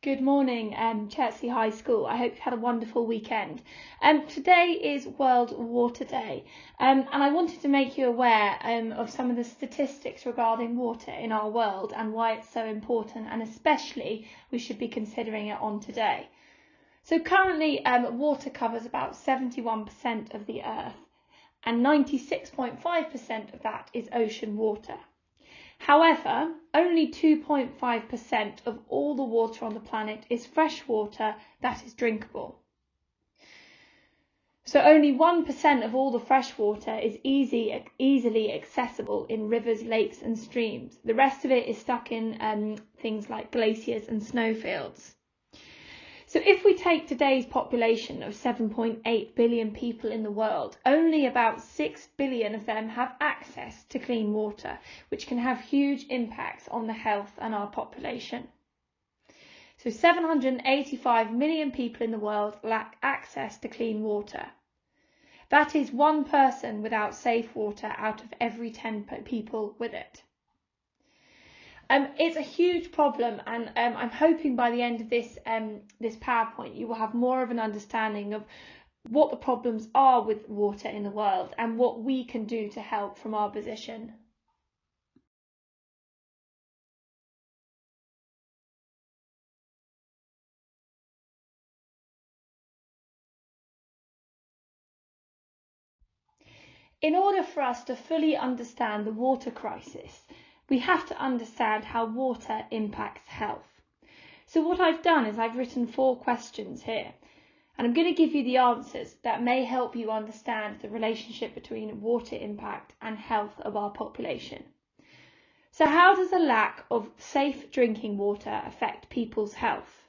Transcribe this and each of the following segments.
Good morning, Chertsey High School. I hope you've had a wonderful weekend. Today is World Water Day, and I wanted to make you aware of some of the statistics regarding water in our world and why it's so important, and especially we should be considering it on today. So currently, water covers about 71% of the Earth, and 96.5% of that is ocean water. However, only 2.5% of all the water on the planet is fresh water that is drinkable. So only 1% of all the fresh water is easily accessible in rivers, lakes and streams. The rest of it is stuck in things like glaciers and snowfields. So if we take today's population of 7.8 billion people in the world, only about 6 billion of them have access to clean water, which can have huge impacts on the health and our population. So 785 million people in the world lack access to clean water. That is one person without safe water out of every 10 people with it. It's a huge problem, and I'm hoping by the end of this PowerPoint you will have more of an understanding of what the problems are with water in the world and what we can do to help from our position. In order for us to fully understand the water crisis, we have to understand how water impacts health. So what I've done is I've written 4 questions here, and I'm going to give you the answers that may help you understand the relationship between water impact and health of our population. So how does a lack of safe drinking water affect people's health?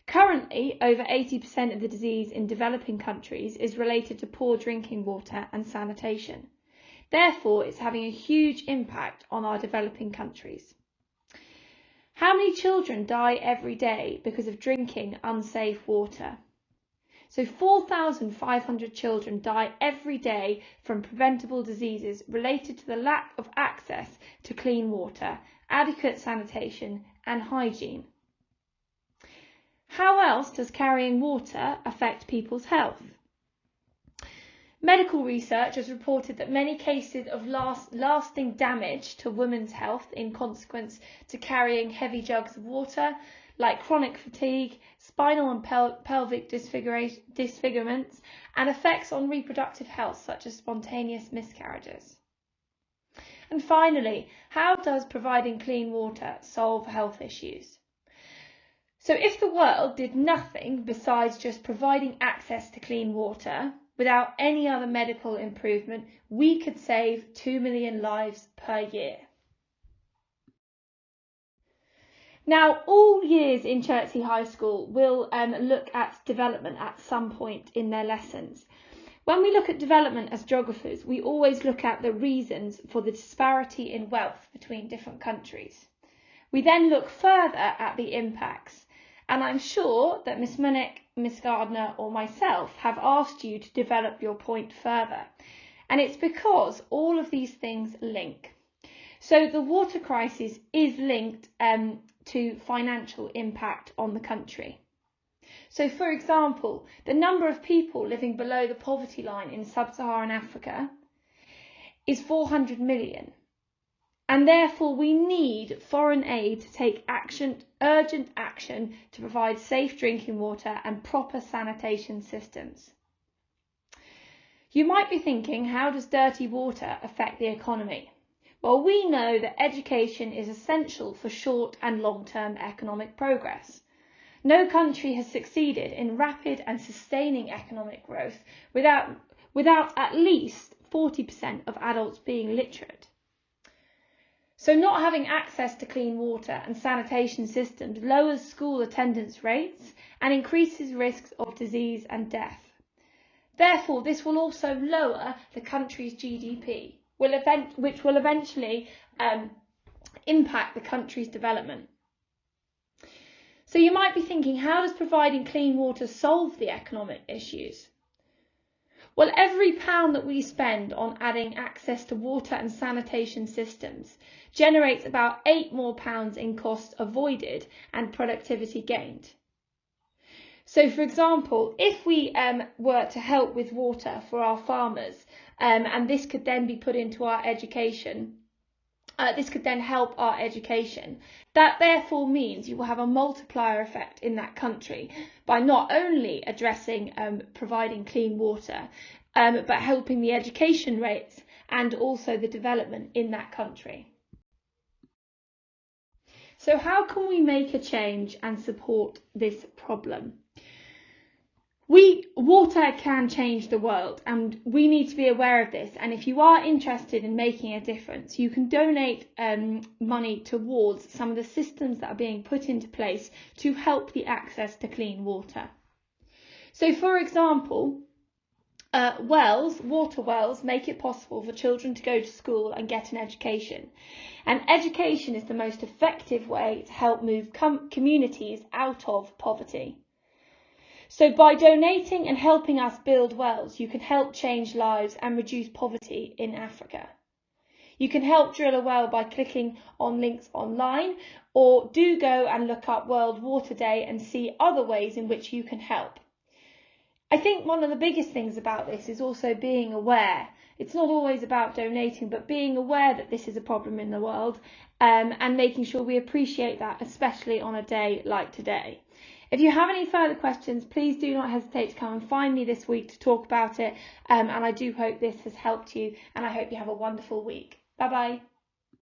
Currently, over 80% of the disease in developing countries is related to poor drinking water and sanitation. Therefore, it's having a huge impact on our developing countries. How many children die every day because of drinking unsafe water? So 4,500 children die every day from preventable diseases related to the lack of access to clean water, adequate sanitation and hygiene. How else does carrying water affect people's health? Medical research has reported that many cases of lasting damage to women's health in consequence to carrying heavy jugs of water, like chronic fatigue, spinal and pelvic disfigurements, and effects on reproductive health such as spontaneous miscarriages. And finally, how does providing clean water solve health issues? So if the world did nothing besides just providing access to clean water, without any other medical improvement, we could save 2 million lives per year. Now, all years in Chertsey High School will look at development at some point in their lessons. When we look at development as geographers, we always look at the reasons for the disparity in wealth between different countries. We then look further at the impacts. And I'm sure that Miss Munnick, Miss Gardner or myself have asked you to develop your point further. And it's because all of these things link. So the water crisis is linked to financial impact on the country. So for example, the number of people living below the poverty line in sub-Saharan Africa is 400 million. And therefore we need foreign aid to take urgent action to provide safe drinking water and proper sanitation systems. You might be thinking, how does dirty water affect the economy? Well, we know that education is essential for short and long-term economic progress. No country has succeeded in rapid and sustaining economic growth without at least 40% of adults being literate. So not having access to clean water and sanitation systems lowers school attendance rates and increases risks of disease and death. Therefore, this will also lower the country's GDP, which will eventually impact the country's development. So you might be thinking, how does providing clean water solve the economic issues? Well, every pound that we spend on adding access to water and sanitation systems generates about £8 more in cost avoided and productivity gained. So, for example, if we were to help with water for our farmers, and this could then be put into our education, this could then help our education. That therefore means you will have a multiplier effect in that country by not only addressing providing clean water, but helping the education rates and also the development in that country. So how can we make a change and support this problem? Water can change the world, and we need to be aware of this. And if you are interested in making a difference, you can donate money towards some of the systems that are being put into place to help the access to clean water. So, for example, water wells make it possible for children to go to school and get an education. And education is the most effective way to help move communities out of poverty. So by donating and helping us build wells, you can help change lives and reduce poverty in Africa. You can help drill a well by clicking on links online, or do go and look up World Water Day and see other ways in which you can help. I think one of the biggest things about this is also being aware. It's not always about donating, but being aware that this is a problem in the world, and making sure we appreciate that, especially on a day like today. If you have any further questions, please do not hesitate to come and find me this week to talk about it. And I do hope this has helped you, and I hope you have a wonderful week. Bye bye.